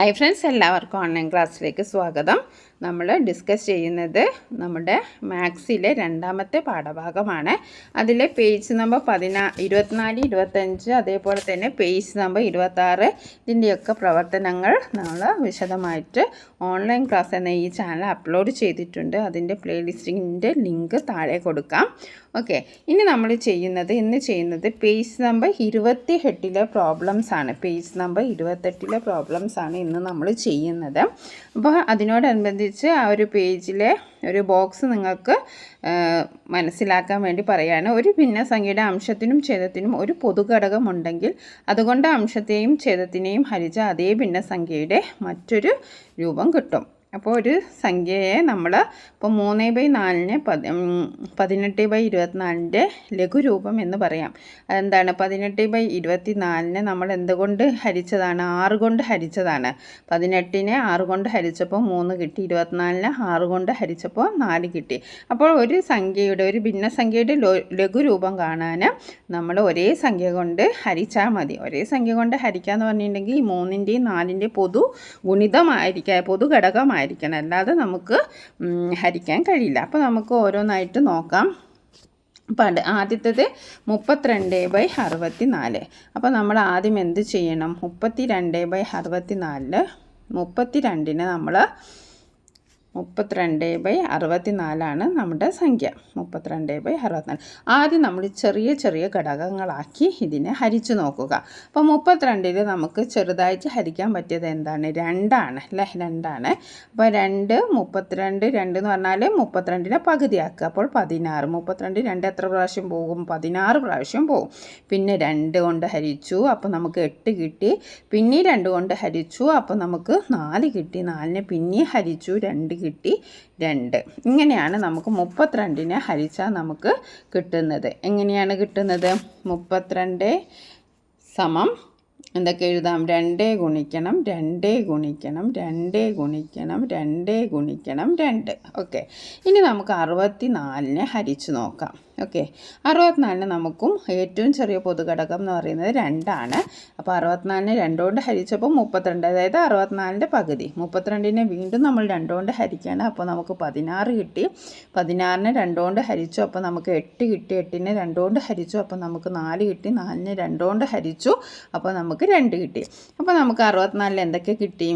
Hi friends, എല്ലാവർക്കും online ക്ലാസ്സിലേക്ക് സ്വാഗതം. നമ്മൾ ഡിസ്കസ് ചെയ്യുന്നത് നമ്മുടെ മാത്സിലെ രണ്ടാമത്തെ പാഠഭാഗമാണ്. അതിലെ പേജ് നമ്പർ 24, 25, അതേപോലെ തന്നെ പേജ് നമ്പർ 26 ഇതിൻ്റെയൊക്കെ പ്രവർത്തനങ്ങൾ നമ്മൾ വിശദമായിട്ട് ഓൺലൈൻ ക്ലാസ് എന്ന ഈ ചാനൽ അപ്ലോഡ് ചെയ്തിട്ടുണ്ട്. അതിൻ്റെ പ്ലേലിസ്റ്റിൻ്റെ ലിങ്ക് താഴെ കൊടുക്കാം. ഓക്കെ, ഇന്ന് ചെയ്യുന്നത് പേജ് നമ്പർ 28 പ്രോബ്ലംസ് ആണ്. പേജ് നമ്പർ 28 പ്രോബ്ലംസ് ആണ് ഇന്ന് നമ്മൾ ചെയ്യുന്നത്. അപ്പോൾ അതിനോടനുബന്ധിച്ച് ആ ഒരു പേജിലെ ഒരു ബോക്സ് നിങ്ങൾക്ക് മനസ്സിലാക്കാൻ വേണ്ടി പറയുകയാണ്. ഒരു ഭിന്നസംഖ്യയുടെ അംശത്തിനും ഛേദത്തിനും ഒരു പൊതുഘടകം ഉണ്ടെങ്കിൽ അതുകൊണ്ട് അംശത്തെയും ഛേദത്തിനെയും ഹരിച്ച അതേ ഭിന്നസംഖ്യയുടെ മറ്റൊരു രൂപം കിട്ടും. അപ്പോൾ ഒരു സംഖ്യയെ നമ്മൾ ഇപ്പോൾ 3/4 18/24 ലഘുരൂപം എന്ന് പറയാം. അതെന്താണ്? 18/24 നമ്മൾ എന്തുകൊണ്ട് ഹരിച്ചതാണ്? 6 കൊണ്ട് ഹരിച്ചതാണ്. 18നെ 6 കൊണ്ട് ഹരിച്ചപ്പോൾ 3 കിട്ടി, 24നെ 6 കൊണ്ട് ഹരിച്ചപ്പോൾ 4 കിട്ടി. അപ്പോൾ ഒരു ഭിന്നസംഖ്യയുടെ ലഘുരൂപം കാണാൻ നമ്മൾ ഒരേ സംഖ്യ കൊണ്ട് ഹരിച്ചാൽ മതി. ഒരേ സംഖ്യ കൊണ്ട് ഹരിക്കുക എന്ന് പറഞ്ഞിട്ടുണ്ടെങ്കിൽ ഈ 3ൻ്റെയും 4ൻ്റെയും പൊതു ഘടകമായിരിക്കണം, അല്ലാതെ നമുക്ക് ഹരിക്കാൻ കഴിയില്ല. അപ്പോൾ നമുക്ക് ഓരോന്നായിട്ട് നോക്കാം. അപ്പോൾ ആദ്യത്തേത് 32/64. അപ്പോൾ നമ്മൾ ആദ്യം എന്ത് ചെയ്യണം? 32/64, 32നെ നമ്മൾ 32/64 നമ്മുടെ സംഖ്യ. 32/64 ആദ്യം നമ്മൾ ചെറിയ ചെറിയ ഘടകങ്ങളാക്കി ഇതിനെ ഹരിച്ചു നോക്കുക. അപ്പോൾ 32ൽ നമുക്ക് ചെറുതായിട്ട് ഹരിക്കാൻ പറ്റിയത് എന്താണ്? 2 ആണ് അല്ലേ? 2 ആണ്. അപ്പോൾ 2 എന്ന് പറഞ്ഞാൽ 32നെ പകുതിയാക്കുക. അപ്പോൾ 16. 32 2 എത്ര പ്രാവശ്യം പോകും? 16 പ്രാവശ്യം പോകും. പിന്നെ 2 കൊണ്ട് ഹരിച്ചു, അപ്പോൾ നമുക്ക് 8 കിട്ടി. പിന്നെ 2 കൊണ്ട് ഹരിച്ചു, അപ്പോൾ നമുക്ക് 4 കിട്ടി. 4നെ പിന്നെ ഹരിച്ചു, 2 കിട്ടി, 2. ഇങ്ങനെയാണ് നമുക്ക് 32നെ ഹരിച്ചാൽ നമുക്ക് കിട്ടുന്നത്. എങ്ങനെയാണ് കിട്ടുന്നത്? 32 സമം എന്തൊക്കെ എഴുതാം? 2 ഗുണിക്കണം 2 ഗുണിക്കണം 2 ഗുണിക്കണം 2 ഗുണിക്കണം 2. ഓക്കെ, ഇനി നമുക്ക് 64നെ ഹരിച്ചു നോക്കാം. ഓക്കെ, 64ന് നമുക്കും ഏറ്റവും ചെറിയ പൊതുഘടകം എന്ന് പറയുന്നത് 2 ആണ്. അപ്പോൾ 64നെ 2 കൊണ്ട് ഹരിച്ചപ്പോൾ 32, അതായത് 64ൻ്റെ പകുതി. 32നെ വീണ്ടും നമ്മൾ 2 കൊണ്ട് ഹരിക്കുകയാണ്. അപ്പോൾ നമുക്ക് 16 കിട്ടി. 16നെ 2 കൊണ്ട് ഹരിച്ചു, അപ്പോൾ നമുക്ക് 8 കിട്ടി. 8നെ 2 കൊണ്ട് ഹരിച്ചു, അപ്പോൾ നമുക്ക് 4 കിട്ടി. 4നെ 2 കൊണ്ട് ഹരിച്ചു, അപ്പോൾ നമുക്ക് 2 കിട്ടി. അപ്പോൾ നമുക്ക് 64ൽ എന്തൊക്കെ കിട്ടി?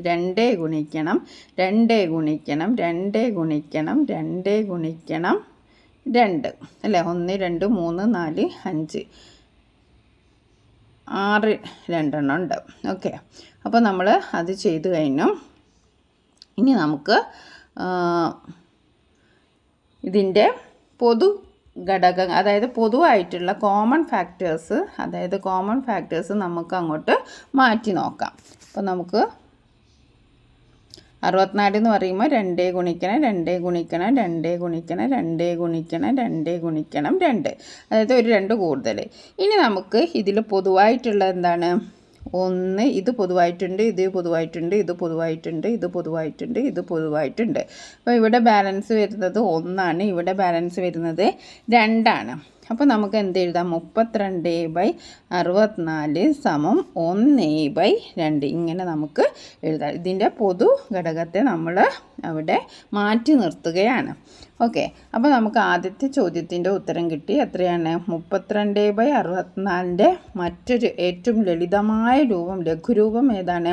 2 ഗുണിക്കണം 2 ഗുണിക്കണം 2 ഗുണിക്കണം 2 ഗുണിക്കണം 2 അല്ലേ? 1 2 3 4 5 6 രണ്ടെണ്ണം ഉണ്ട്. ഓക്കെ, അപ്പോൾ നമ്മൾ അത് ചെയ്ത് കഴിഞ്ഞു. ഇനി നമുക്ക് ഇതിൻ്റെ പൊതു ഘടകം, അതായത് പൊതുവായിട്ടുള്ള കോമൺ ഫാക്ടേഴ്സ് നമുക്ക് അങ്ങോട്ട് മാറ്റി നോക്കാം. അപ്പോൾ നമുക്ക് 64 എന്ന് പറയുമ്പോൾ 2 ഗുണിക്കണം 2 ഗുണിക്കണം 2 ഗുണിക്കണം 2 ഗുണിക്കണം 2 ഗുണിക്കണം 2, അതായത് ഒരു 2 കൂടുതൽ. ഇനി നമുക്ക് ഇതിൽ പൊതുവായിട്ടുള്ള എന്താണ്? 1, ഇത് പൊതുവായിട്ടുണ്ട്, ഇത് പൊതുവായിട്ടുണ്ട്, ഇത് പൊതുവായിട്ടുണ്ട്, ഇത് പൊതുവായിട്ടുണ്ട്, ഇത് പൊതുവായിട്ടുണ്ട്. അപ്പോൾ ഇവിടെ ബാലൻസ് വരുന്നത് 1 ആണ്, ഇവിടെ ബാലൻസ് വരുന്നത് 2 ആണ്. അപ്പോൾ നമുക്ക് എന്ത് എഴുതാം? 32/64 സമം 1/2. ഇങ്ങനെ നമുക്ക് എഴുതാം. ഇതിൻ്റെ പൊതു ഘടകത്തെ നമ്മൾ അവിടെ മാറ്റി നിർത്തുകയാണ്. ഓക്കെ, അപ്പോൾ നമുക്ക് ആദ്യത്തെ ചോദ്യത്തിൻ്റെ ഉത്തരം കിട്ടി. എത്രയാണ്? 32/64ൻ്റെ മറ്റൊരു ഏറ്റവും ലളിതമായ ലഘുരൂപം ഏതാണ്?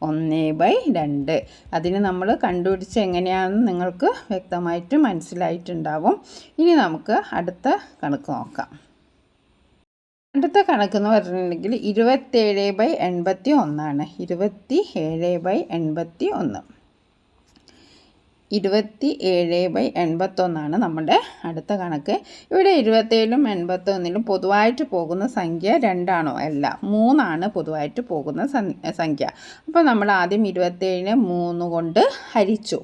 1/2. അതിന് നമ്മൾ കണ്ടുപിടിച്ച് എങ്ങനെയാണെന്ന് നിങ്ങൾക്ക് വ്യക്തമായിട്ട് മനസ്സിലായിട്ടുണ്ടാവും. ഇനി നമുക്ക് അടുത്ത കണക്ക് നോക്കാം. അടുത്ത കണക്കെന്ന് പറഞ്ഞിട്ടുണ്ടെങ്കിൽ 27/81 ആണ്. 27/81. 27/81 ആണ് നമ്മുടെ അടുത്ത കണക്ക്. ഇവിടെ 27ലും 81ലും പൊതുവായിട്ട് പോകുന്ന സംഖ്യ 2 ആണോ? അല്ല, 3 ആണ് പൊതുവായിട്ട് പോകുന്ന സംഖ്യ. അപ്പോൾ നമ്മൾ ആദ്യം 27നെ 3 കൊണ്ട് ഹരിച്ചു,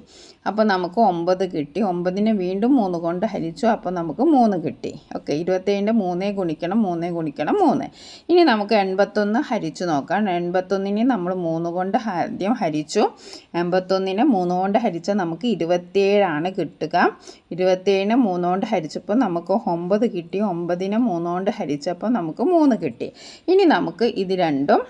അപ്പോൾ നമുക്ക് 9 കിട്ടി. 9നെ വീണ്ടും 3 കൊണ്ട് ഹരിച്ചു, അപ്പോൾ നമുക്ക് 3 കിട്ടി. ഓക്കെ, 27ൻ്റെ 3 ഗുണിക്കണം 3 ഗുണിക്കണം 3. ഇനി നമുക്ക് 81 ഹരിച്ചു നോക്കാം. 81നെ നമ്മൾ 3 കൊണ്ട് ആദ്യം ഹരിച്ചു. 81നെ 3 കൊണ്ട് ഹരിച്ചാൽ നമുക്ക് 27 ആണ് കിട്ടുക. 27നെ 3 കൊണ്ട് ഹരിച്ചപ്പോൾ നമുക്ക് 9 കിട്ടി. 9നെ 3 കൊണ്ട് ഹരിച്ചപ്പോൾ നമുക്ക് 3 കിട്ടി. ഇനി നമുക്ക് ഇത് രണ്ടും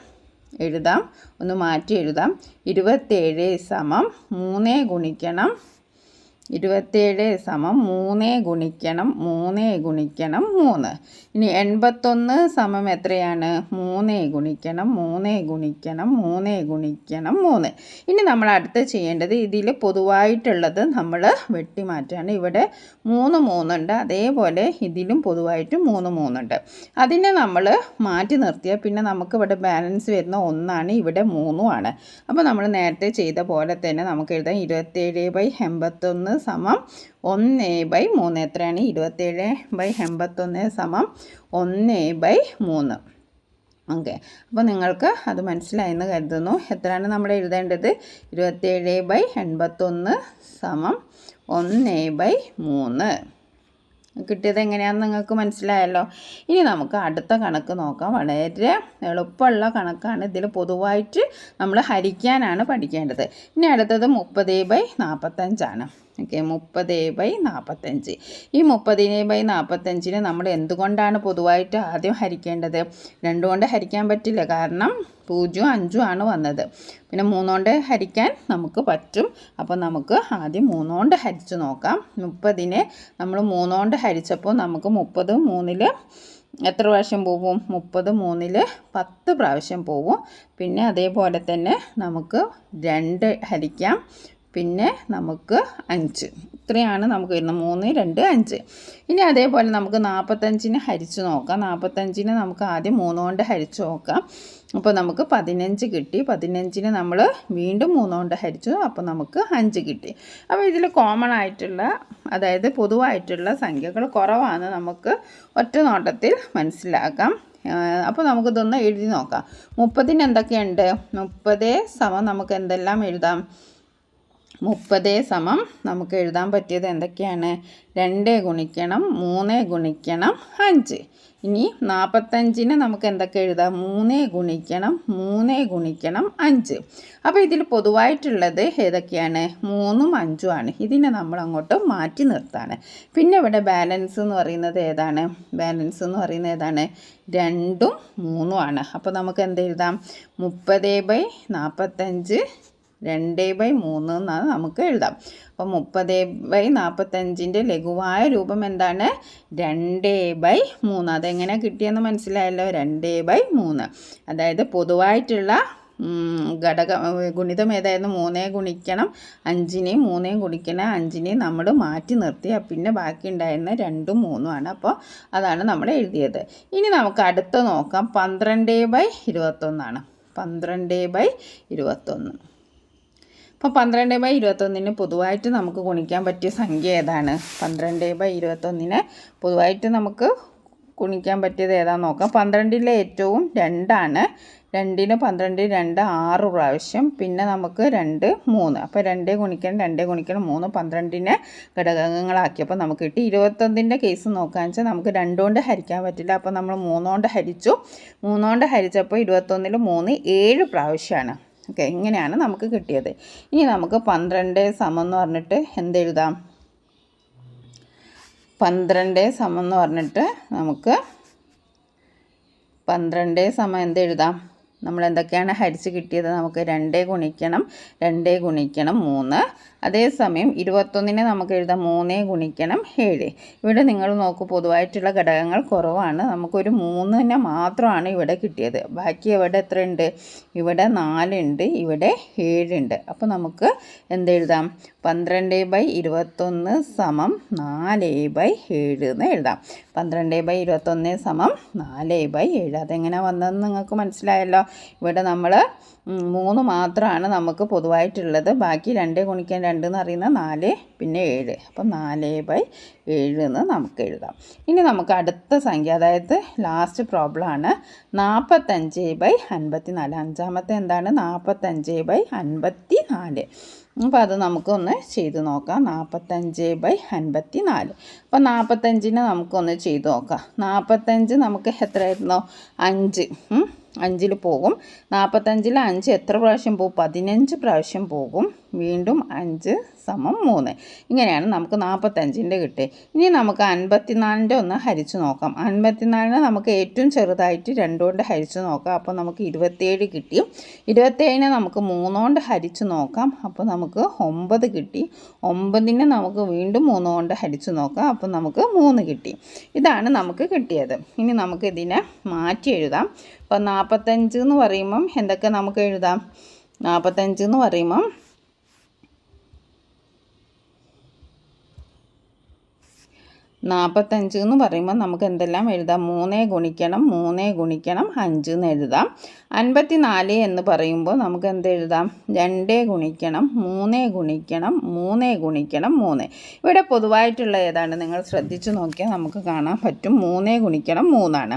എഴുതാം, ഒന്ന് മാറ്റി എഴുതാം. 27 സമം 3 ഗുണിക്കണം 27 സമം 3 ഗുണിക്കണം 3 ഗുണിക്കണം 3. ഇനി 81 സമം എത്രയാണ്? 3 ഗുണിക്കണം 3 ഗുണിക്കണം 3 ഗുണിക്കണം 3. ഇനി നമ്മൾ അടുത്ത് ചെയ്യേണ്ടത് ഇതിൽ പൊതുവായിട്ടുള്ളത് നമ്മൾ വെട്ടിമാറ്റാണ്. ഇവിടെ 3 ഉണ്ട്, അതേപോലെ ഇതിലും പൊതുവായിട്ട് 3 ഉണ്ട്. അതിനെ നമ്മൾ മാറ്റി നിർത്തിയാൽ പിന്നെ നമുക്ക് ഇവിടെ ബാലൻസ് വരുന്ന 1 ഇവിടെ 3 അപ്പോൾ നമ്മൾ നേരത്തെ ചെയ്ത പോലെ തന്നെ നമുക്ക് എഴുതാം 27/81 സമം 1/3. എത്രയാണ്? 27/81 സമം 1/3. ഓക്കെ, അപ്പോൾ നിങ്ങൾക്ക് അത് മനസ്സിലായെന്ന് കരുതുന്നു. എത്രയാണ് നമ്മൾ എഴുതേണ്ടത്? 27/81 സമം 1/3. കിട്ടിയത് എങ്ങനെയാണെന്ന് നിങ്ങൾക്ക് മനസ്സിലായല്ലോ. ഇനി നമുക്ക് അടുത്ത കണക്ക് നോക്കാം. വളരെ എളുപ്പമുള്ള കണക്കാണ്. ഇതിൽ പൊതുവായിട്ട് നമ്മൾ ഹരിക്കാനാണ് പഠിക്കേണ്ടത്. ഇനി അടുത്തത് 30/45. ഓക്കെ, 30/45. ഈ 30/45 നമ്മൾ എന്തുകൊണ്ടാണ് പൊതുവായിട്ട് ആദ്യം ഹരിക്കേണ്ടത്? 2 കൊണ്ട് ഹരിക്കാൻ പറ്റില്ല, കാരണം 0, 5 വന്നത്. പിന്നെ 3 കൊണ്ട് ഹരിക്കാൻ നമുക്ക് പറ്റും. അപ്പോൾ നമുക്ക് ആദ്യം 3 കൊണ്ട് ഹരിച്ച് നോക്കാം. 30നെ നമ്മൾ 3 കൊണ്ട് ഹരിച്ചപ്പോൾ നമുക്ക് 30 3 എത്ര പ്രാവശ്യം പോവും? 30 3 10 പ്രാവശ്യം പോവും. പിന്നെ അതേപോലെ തന്നെ നമുക്ക് 2 ഹരിക്കാം, പിന്നെ നമുക്ക് 5. ഇത്രയാണ് നമുക്ക് വരുന്നത്. 3, 2, 5. ഇനി അതേപോലെ നമുക്ക് 45നെ ഹരിച്ച് നോക്കാം. 45നെ നമുക്ക് ആദ്യം 3 കൊണ്ട് ഹരിച്ച് നോക്കാം. അപ്പോൾ നമുക്ക് 15 കിട്ടി. 15നെ നമ്മൾ വീണ്ടും 3 കൊണ്ട് ഹരിച്ചു, അപ്പോൾ നമുക്ക് 5 കിട്ടി. അപ്പോൾ ഇതിൽ കോമൺ ആയിട്ടുള്ള, അതായത് പൊതുവായിട്ടുള്ള സംഖ്യകൾ കുറവാണ്, നമുക്ക് ഒറ്റ നോട്ടത്തിൽ മനസ്സിലാക്കാം. അപ്പോൾ നമുക്കിതൊന്ന് എഴുതി നോക്കാം. 30ന് എന്തൊക്കെയുണ്ട്? 30 സമം നമുക്ക് എന്തെല്ലാം എഴുതാം? 30 സമം നമുക്ക് എഴുതാൻ പറ്റിയത് എന്തൊക്കെയാണ്? 2 ഗുണിക്കണം 3 ഗുണിക്കണം 5. ഇനി 45ന് നമുക്ക് എന്തൊക്കെ എഴുതാം? 3 ഗുണിക്കണം 3 ഗുണിക്കണം 5. അപ്പോൾ ഇതിൽ പൊതുവായിട്ടുള്ളത് ഏതൊക്കെയാണ്? 3ഉം 5ഉം. ഇതിനെ നമ്മൾ അങ്ങോട്ട് മാറ്റി നിർത്താണ്. പിന്നെ ഇവിടെ ബാലൻസ് എന്ന് പറയുന്നത് ഏതാണ്? ബാലൻസ് എന്ന് പറയുന്നത് ഏതാണ്? 2ഉം 3ഉം. അപ്പോൾ നമുക്ക് എന്ത് എഴുതാം? 30/45 2/3 എന്നാണ് നമുക്ക് എഴുതാം. അപ്പോൾ 30/45ൻ്റെ ലഘുവായ രൂപം എന്താണ്? 2/3. അതെങ്ങനെ കിട്ടിയെന്ന് മനസ്സിലായല്ലോ. 2/3. അതായത് പൊതുവായിട്ടുള്ള ഗുണിതം ഏതായിരുന്നു? 3 ഗുണിക്കണം 5നെയും 3 ഗുണിക്കണം 5നെയും നമ്മൾ മാറ്റി നിർത്തി. പിന്നെ ബാക്കി ഉണ്ടായിരുന്ന 2ഉം 3ഉം. അപ്പോൾ അതാണ് നമ്മൾ എഴുതിയത്. ഇനി നമുക്ക് അടുത്ത് നോക്കാം. 12/21. 12/21. അപ്പോൾ 12/21 പൊതുവായിട്ട് നമുക്ക് ഗുണിക്കാൻ പറ്റിയ സംഖ്യ ഏതാണ്? 12/21 പൊതുവായിട്ട് നമുക്ക് ഗുണിക്കാൻ പറ്റിയത് ഏതാണെന്ന് നോക്കാം. 12ലെ ഏറ്റവും 2. 2ന് 12 2 6 പ്രാവശ്യം. പിന്നെ നമുക്ക് 2 3. അപ്പോൾ 2 ഗുണിക്കണം 2 ഗുണിക്കണം 3 12നെ ഘടകങ്ങളാക്കിയപ്പോൾ നമുക്ക് കിട്ടി. 21ൻ്റെ കേസ് നോക്കുകയെന്ന് വെച്ചാൽ നമുക്ക് 2 കൊണ്ട് ഹരിക്കാൻ പറ്റില്ല. അപ്പോൾ നമ്മൾ 3 കൊണ്ട് ഹരിച്ചു. 3 കൊണ്ട് ഹരിച്ചപ്പോൾ 21ൽ 3 7 പ്രാവശ്യമാണ്. ഓക്കെ, ഇങ്ങനെയാണ് നമുക്ക് കിട്ടിയത്. ഇനി നമുക്ക് 12 സമം എന്ന് പറഞ്ഞിട്ട് എന്തെഴുതാം? 12 സമം എന്ന് പറഞ്ഞിട്ട് നമുക്ക് 12 സമം എന്തെഴുതാം? നമ്മൾ എന്തൊക്കെയാണ് ഹരിച്ച് കിട്ടിയത്? നമുക്ക് 2 ഗുണിക്കണം 2 ഗുണിക്കണം 3. അതേസമയം 21നെ നമുക്ക് എഴുതാം 3 ഗുണിക്കണം 7. ഇവിടെ നിങ്ങൾ നോക്കൂ, പൊതുവായിട്ടുള്ള ഘടകങ്ങൾ കുറവാണ്. നമുക്കൊരു 3നെ മാത്രമാണ് ഇവിടെ കിട്ടിയത്. ബാക്കി ഇവിടെ എത്ര ഉണ്ട്? ഇവിടെ 4 ഉണ്ട്, ഇവിടെ 7 ഉണ്ട്. അപ്പോൾ നമുക്ക് എന്തെഴുതാം? 12/21 സമം 4/7 എന്ന് എഴുതാം. 12/21 സമം 4/7. അതെങ്ങനെയാണ് വന്നതെന്ന് നിങ്ങൾക്ക് മനസ്സിലായല്ലോ. ഇവിടെ നമ്മൾ 3 മാത്രമാണ് നമുക്ക് പൊതുവായിട്ടുള്ളത്. ബാക്കി 2 ഗുണിക്കാൻ 2 എന്ന് പറയുന്നത് 4, പിന്നെ 7. അപ്പം 4/7 എന്ന് നമുക്ക് എഴുതാം. ഇനി നമുക്ക് അടുത്ത സംഖ്യ, അതായത് ലാസ്റ്റ് പ്രോബ്ലം ആണ് 45/54. അഞ്ചാമത്തെ എന്താണ്? 45/54. അപ്പോൾ അത് നമുക്കൊന്ന് ചെയ്ത് നോക്കാം. 45/54. അപ്പോൾ 45നെ നമുക്കൊന്ന് ചെയ്ത് നോക്കാം. 45 നമുക്ക് എത്രയായിരുന്നോ? 5. 5ൽ പോകും. 45ൽ 5 എത്ര പ്രാവശ്യം പോകും? 15 പ്രാവശ്യം പോകും. വീണ്ടും 5 സമം 3. ഇങ്ങനെയാണ് നമുക്ക് 45ൻ്റെ കിട്ടി. ഇനി നമുക്ക് 54ൻ്റെ ഒന്ന് ഹരിച്ച് നോക്കാം. 54നെ നമുക്ക് ഏറ്റവും ചെറുതായിട്ട് 2 കൊണ്ട് ഹരിച്ച് നോക്കാം. അപ്പോൾ നമുക്ക് 27 കിട്ടി. 27നെ നമുക്ക് 3 കൊണ്ട് ഹരിച്ച് നോക്കാം. അപ്പോൾ നമുക്ക് 9 കിട്ടി. 9നെ നമുക്ക് വീണ്ടും 3 കൊണ്ട് ഹരിച്ച് നോക്കാം. അപ്പോൾ നമുക്ക് 3 കിട്ടി. ഇതാണ് നമുക്ക് കിട്ടിയത്. ഇനി നമുക്ക് ഇതിനെ മാറ്റി എഴുതാം. അപ്പോൾ 45 എന്ന് പറയുമ്പം എന്തൊക്കെ നമുക്ക് എഴുതാം? 45 എന്ന് പറയുമ്പം 45 എന്ന് പറയുമ്പോൾ നമുക്ക് എന്തെല്ലാം എഴുതാം? 3 ഗുണിക്കണം 3 ഗുണിക്കണം 5 എന്ന് എഴുതാം. 54 എന്ന് പറയുമ്പോൾ നമുക്ക് എന്ത് എഴുതാം? 2 ഗുണിക്കണം 3 ഗുണിക്കണം 3 ഗുണിക്കണം 3. ഇവിടെ പൊതുവായിട്ടുള്ള ഏതാണ്? നിങ്ങൾ ശ്രദ്ധിച്ചു നോക്കിയാൽ നമുക്ക് കാണാൻ പറ്റും 3 ഗുണിക്കണം 3 ആണ്.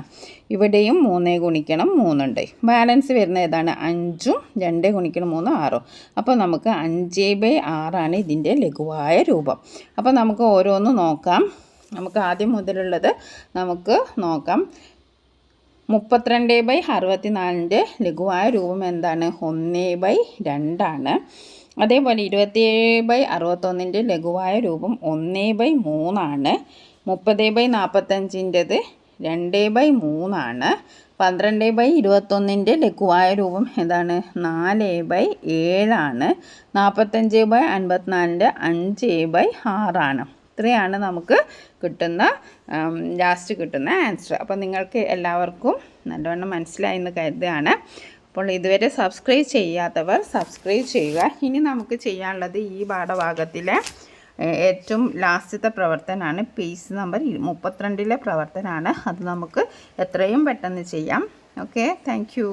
ഇവിടെയും 3 ഗുണിക്കണം 3 ഉണ്ട്. ബാലൻസ് വരുന്ന ഏതാണ്? 5ഉം 2 ഗുണിക്കണം 3 6. അപ്പോൾ നമുക്ക് 5/6 ആണ് ഇതിൻ്റെ ലഘുവായ രൂപം. അപ്പോൾ നമുക്ക് ഓരോന്ന് നോക്കാം. നമുക്ക് ആദ്യം മുതലുള്ളത് നമുക്ക് നോക്കാം. 32/64ൻ്റെ ലഘുവായ രൂപം എന്താണ്? 1/2 ആണ്. അതേപോലെ 27/61ൻ്റെ ലഘുവായ രൂപം 1/3 ആണ്. 30/45ൻ്റെത് 2/3 ആണ്. 12/21ൻ്റെ ലഘുവായ രൂപം ഏതാണ്? 4/7 ആണ്. 45/54ൻ്റെ 5/6 ആണ്. ഇത്രയാണ് നമുക്ക് കിട്ടുന്ന ലാസ്റ്റ് കിട്ടുന്ന ആൻസർ. അപ്പോൾ നിങ്ങൾക്ക് എല്ലാവർക്കും നല്ലവണ്ണം മനസ്സിലായി എന്ന് കരുതുകയാണ്. അപ്പോൾ ഇതുവരെ സബ്സ്ക്രൈബ് ചെയ്യാത്തവർ സബ്സ്ക്രൈബ് ചെയ്യുക. ഇനി നമുക്ക് ചെയ്യാനുള്ളത് ഈ പാഠഭാഗത്തിലെ ഏറ്റവും ലാസ്റ്റത്തെ പ്രവർത്തനമാണ്. പേജ് നമ്പർ 32ലെ പ്രവർത്തനമാണ്. അത് നമുക്ക് എത്രയും പെട്ടെന്ന് ചെയ്യാം. Okay, thank you.